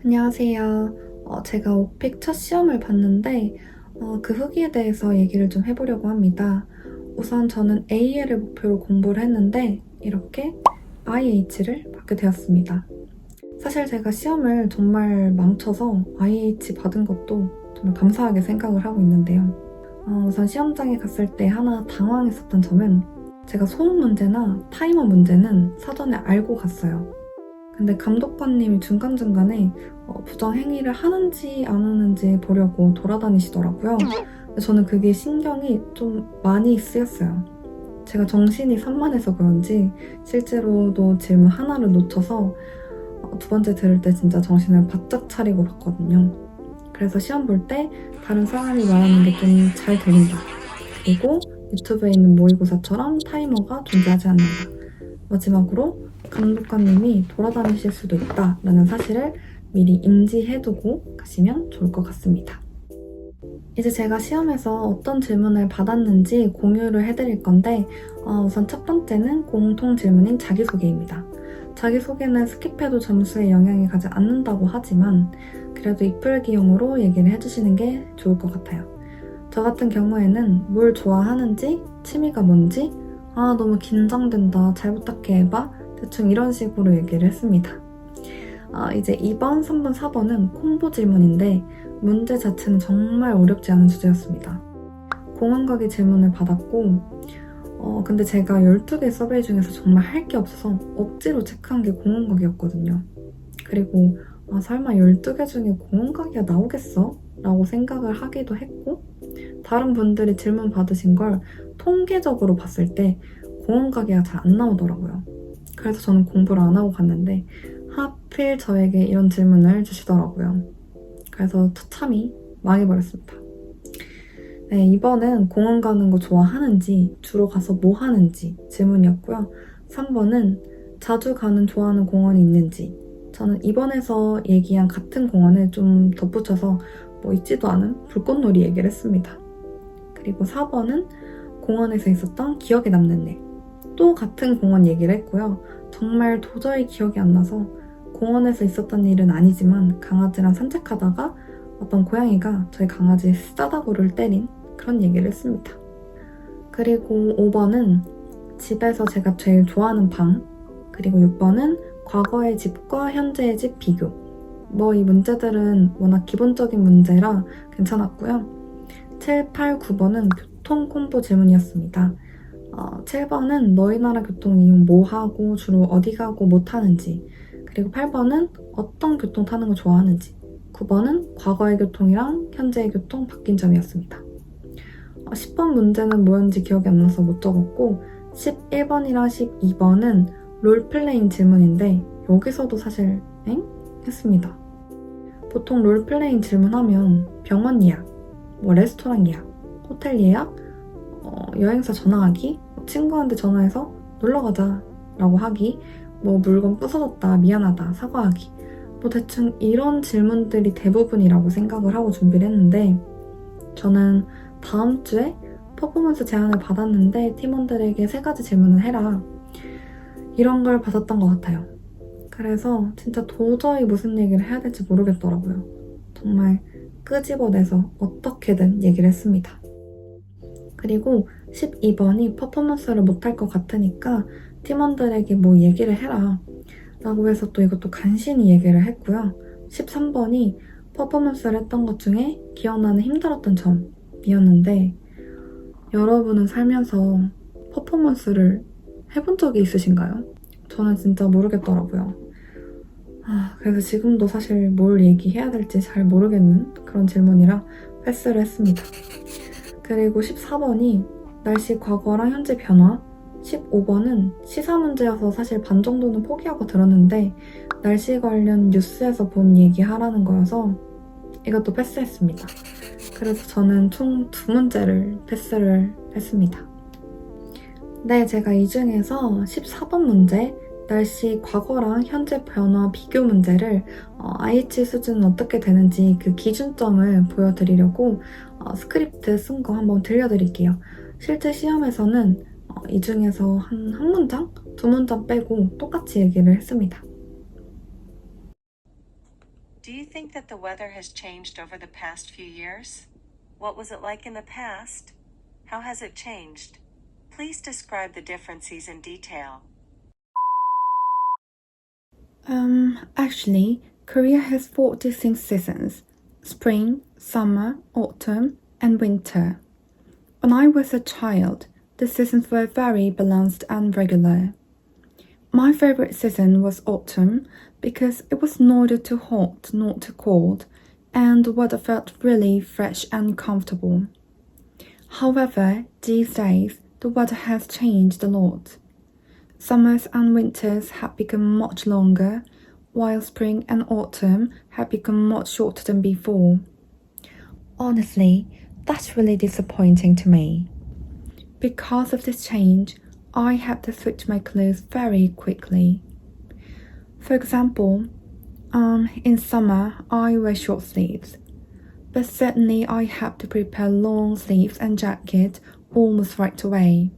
안녕하세요. 제가 오픽 첫 시험을 봤는데 그 후기에 대해서 얘기를 좀 해보려고 합니다. 우선 저는 AL을 목표로 공부를 했는데 이렇게 IH를 받게 되었습니다. 사실 제가 시험을 정말 망쳐서 IH 받은 것도 정말 감사하게 생각을 하고 있는데요. 우선 시험장에 갔을 때 하나 당황했었던 점은 제가 소음 문제나 타이머 문제는 사전에 알고 갔어요. 근데 감독관님이 중간중간에 부정 행위를 하는지 안 하는지 보려고 돌아다니시더라고요. 근데 저는 그게 신경이 좀 많이 쓰였어요. 제가 정신이 산만해서 그런지 실제로도 질문 하나를 놓쳐서 두 번째 들을 때 진짜 정신을 바짝 차리고 봤거든요. 그래서 시험 볼 때 다른 사람이 말하는 게 좀 잘 들린다. 그리고 유튜브에 있는 모의고사처럼 타이머가 존재하지 않는다. 마지막으로 감독관님이 돌아다니실 수도 있다라는 사실을 미리 인지해두고 가시면 좋을 것 같습니다. 이제 제가 시험에서 어떤 질문을 받았는지 공유를 해드릴 건데 우선 첫 번째는 공통 질문인 자기소개입니다. 자기소개는 스킵해도 점수에 영향이 가지 않는다고 하지만 그래도 이풀기용으로 얘기를 해주시는 게 좋을 것 같아요. 저 같은 경우에는 뭘 좋아하는지, 취미가 뭔지, 너무 긴장된다, 잘 부탁해 해봐, 대충 이런 식으로 얘기를 했습니다. 이제 2번, 3번, 4번은 콤보 질문인데 문제 자체는 정말 어렵지 않은 주제였습니다. 공원가기 질문을 받았고 근데 제가 12개 서베이 중에서 정말 할 게 없어서 억지로 체크한 게 공원가기였거든요. 그리고 설마 12개 중에 공원가기가 나오겠어? 라고 생각을 하기도 했고 다른 분들이 질문 받으신 걸 통계적으로 봤을 때 공원가기가 잘 안 나오더라고요. 그래서 저는 공부를 안 하고 갔는데 하필 저에게 이런 질문을 주시더라고요. 그래서 처참히 망해버렸습니다. 네, 이번은 공원 가는 거 좋아하는지, 주로 가서 뭐 하는지 질문이었고요. 3번은 자주 가는 좋아하는 공원이 있는지. 저는 이번에서 얘기한 같은 공원을 좀 덧붙여서 뭐 있지도 않은 불꽃놀이 얘기를 했습니다. 그리고 4번은 공원에서 있었던 기억에 남는 일. 또 같은 공원 얘기를 했고요. 정말 도저히 기억이 안 나서 공원에서 있었던 일은 아니지만 강아지랑 산책하다가 어떤 고양이가 저희 강아지의 싸다구를 때린 그런 얘기를 했습니다. 그리고 5번은 집에서 제가 제일 좋아하는 방, 그리고 6번은 과거의 집과 현재의 집 비교. 뭐 이 문제들은 워낙 기본적인 문제라 괜찮았고요. 7, 8, 9번은 교통 콤보 질문이었습니다. 7번은 너희 나라 교통 이용 뭐 하고 주로 어디 가고 뭐 타는지, 그리고 8번은 어떤 교통 타는 거 좋아하는지, 9번은 과거의 교통이랑 현재의 교통 바뀐 점이었습니다. 10번 문제는 뭐였는지 기억이 안 나서 못 적었고 11번이랑 12번은 롤플레잉 질문인데 여기서도 사실 엥? 했습니다. 보통 롤플레잉 질문하면 병원 예약, 뭐 레스토랑 예약, 호텔 예약, 여행사 전화하기, 친구한테 전화해서 놀러가자 라고 하기, 뭐 물건 부서졌다, 미안하다, 사과하기, 뭐 대충 이런 질문들이 대부분이라고 생각을 하고 준비를 했는데 저는 다음 주에 퍼포먼스 제안을 받았는데 팀원들에게 3가지 질문을 해라 이런 걸 받았던 것 같아요. 그래서 진짜 도저히 무슨 얘기를 해야 될지 모르겠더라고요. 정말 끄집어내서 어떻게든 얘기를 했습니다. 그리고 12번이 퍼포먼스를 못할 것 같으니까 팀원들에게 뭐 얘기를 해라 라고 해서 또 이것도 간신히 얘기를 했고요. 13번이 퍼포먼스를 했던 것 중에 기억나는 힘들었던 점이었는데 여러분은 살면서 퍼포먼스를 해본 적이 있으신가요? 저는 진짜 모르겠더라고요. 그래서 지금도 사실 뭘 얘기해야 될지 잘 모르겠는 그런 질문이라 패스를 했습니다. 그리고 14번이 날씨 과거랑 현재 변화, 15번은 시사 문제여서 사실 반 정도는 포기하고 들었는데 날씨 관련 뉴스에서 본 얘기 하라는 거여서 이것도 패스했습니다. 그래서 저는 총 2문제를 패스를 했습니다. 네, 제가 이 중에서 14번 문제, 날씨 과거랑 현재 변화 비교 문제를 IH 수준은 어떻게 되는지 그 기준점을 보여드리려고 스크립트 쓴 거 한번 들려드릴게요. 실제 시험에서는 이 중에서 한 문장? 2문장 빼고 똑같이 얘기를 했습니다. Do you think that the weather has changed over the past few years? What was it like in the past? How has it changed? Please describe the differences in detail. Actually, Korea has 4 distinct seasons: spring, summer, autumn, and winter. When I was a child, the seasons were very balanced and regular. My favorite season was autumn because it was neither too hot nor too cold, and the weather felt really fresh and comfortable. However, these days, the weather has changed a lot. Summers and winters have become much longer, while spring and autumn have become much shorter than before. Honestly, that's really disappointing to me. Because of this change, I had to switch my clothes very quickly. For example, in summer I wear short sleeves, but suddenly I have to prepare long sleeves and jacket almost right away.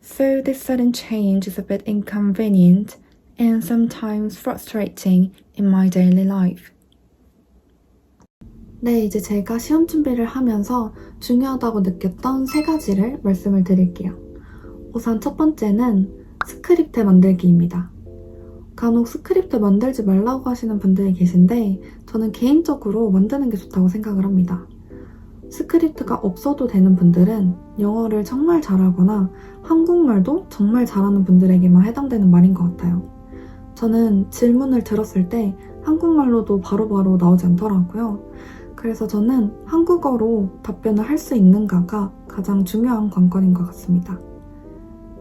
So this sudden change is a bit inconvenient and sometimes frustrating in my daily life. 네, 이제 제가 시험 준비를 하면서 중요하다고 느꼈던 3가지를 말씀을 드릴게요. 우선 첫 번째는 스크립트 만들기입니다. 간혹 스크립트 만들지 말라고 하시는 분들이 계신데 저는 개인적으로 만드는 게 좋다고 생각을 합니다. 스크립트가 없어도 되는 분들은 영어를 정말 잘하거나 한국말도 정말 잘하는 분들에게만 해당되는 말인 것 같아요. 저는 질문을 들었을 때 한국말로도 바로바로 나오지 않더라고요. 그래서 저는 한국어로 답변을 할 수 있는가가 가장 중요한 관건인 것 같습니다.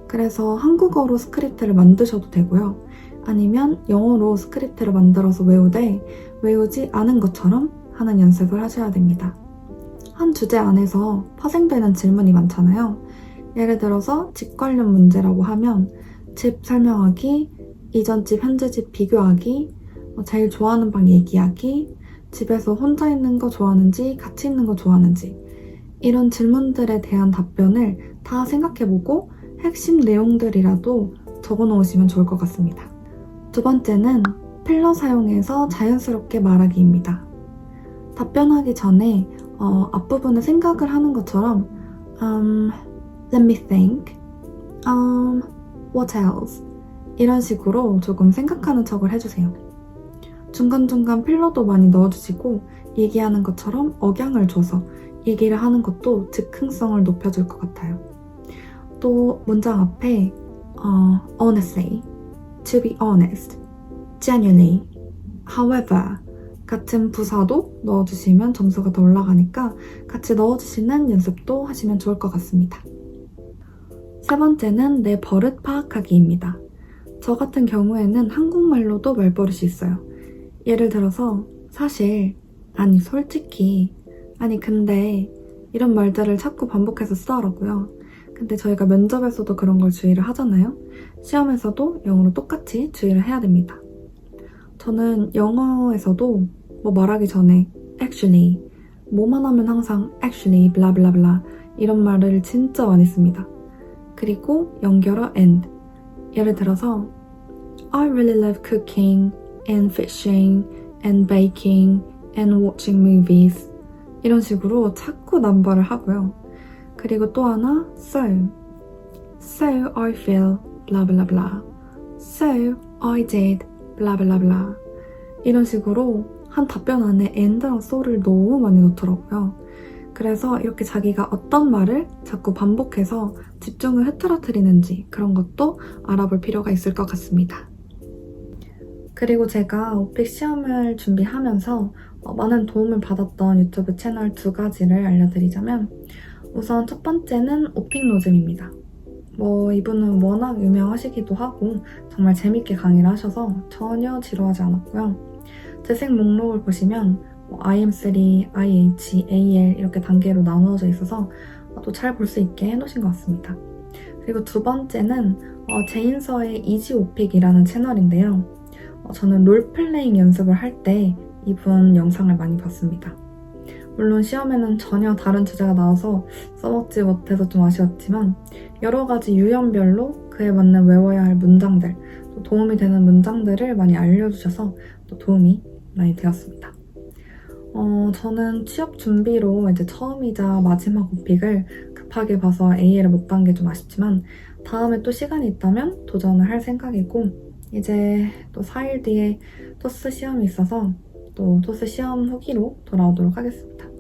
그래서 한국어로 스크립트를 만드셔도 되고요. 아니면 영어로 스크립트를 만들어서 외우되 외우지 않은 것처럼 하는 연습을 하셔야 됩니다. 한 주제 안에서 파생되는 질문이 많잖아요. 예를 들어서 집 관련 문제라고 하면 집 설명하기, 이전 집, 현재 집 비교하기, 제일 좋아하는 방 얘기하기, 집에서 혼자 있는 거 좋아하는지 같이 있는 거 좋아하는지 이런 질문들에 대한 답변을 다 생각해보고 핵심 내용들이라도 적어놓으시면 좋을 것 같습니다. 두 번째는 필러 사용해서 자연스럽게 말하기입니다. 답변하기 전에 앞부분에 생각을 하는 것처럼 let me think, what else 이런 식으로 조금 생각하는 척을 해주세요. 중간중간 필러도 많이 넣어주시고 얘기하는 것처럼 억양을 줘서 얘기를 하는 것도 즉흥성을 높여줄 것 같아요. 또 문장 앞에 honestly, to be honest, genuinely, however 같은 부사도 넣어주시면 점수가 더 올라가니까 같이 넣어주시는 연습도 하시면 좋을 것 같습니다. 세 번째는 내 버릇 파악하기입니다. 저 같은 경우에는 한국말로도 말버릇이 있어요. 예를 들어서 사실, 아니 솔직히, 아니 근데 이런 말들을 자꾸 반복해서 쓰더라고요. 근데 저희가 면접에서도 그런 걸 주의를 하잖아요. 시험에서도 영어로 똑같이 주의를 해야 됩니다. 저는 영어에서도 뭐 말하기 전에 actually, 뭐만 하면 항상 actually, 블라블라블라 이런 말을 진짜 많이 씁니다. 그리고 연결어 and. 예를 들어서 I really love cooking and fishing and baking and watching movies 이런 식으로 자꾸 남발을 하고요. 그리고 또 하나 so I feel blah blah blah so I did blah blah blah 이런 식으로 한 답변 안에 and랑 so를 너무 많이 넣더라고요. 그래서 이렇게 자기가 어떤 말을 자꾸 반복해서 집중을 흐트러뜨리는지 그런 것도 알아볼 필요가 있을 것 같습니다. 그리고 제가 오픽 시험을 준비하면서 많은 도움을 받았던 유튜브 채널 2가지를 알려드리자면 우선 첫 번째는 오픽노즘입니다. 이분은 워낙 유명하시기도 하고 정말 재밌게 강의를 하셔서 전혀 지루하지 않았고요. 재생 목록을 보시면 IM3, IH, AL 이렇게 단계로 나누어져 있어서 또 잘 볼 수 있게 해놓으신 것 같습니다. 그리고 두 번째는 제인서의 이지오픽이라는 채널인데요. 저는 롤플레잉 연습을 할 때 이분 영상을 많이 봤습니다. 물론 시험에는 전혀 다른 주제가 나와서 써먹지 못해서 좀 아쉬웠지만 여러 가지 유형별로 그에 맞는 외워야 할 문장들, 또 도움이 되는 문장들을 많이 알려주셔서 또 도움이 많이 되었습니다. 저는 취업 준비로 이제 처음이자 마지막 오픽을 급하게 봐서 A를 못 딴 게 좀 아쉽지만 다음에 또 시간이 있다면 도전을 할 생각이고 이제 또 4일 뒤에 토스 시험이 있어서 또 토스 시험 후기로 돌아오도록 하겠습니다.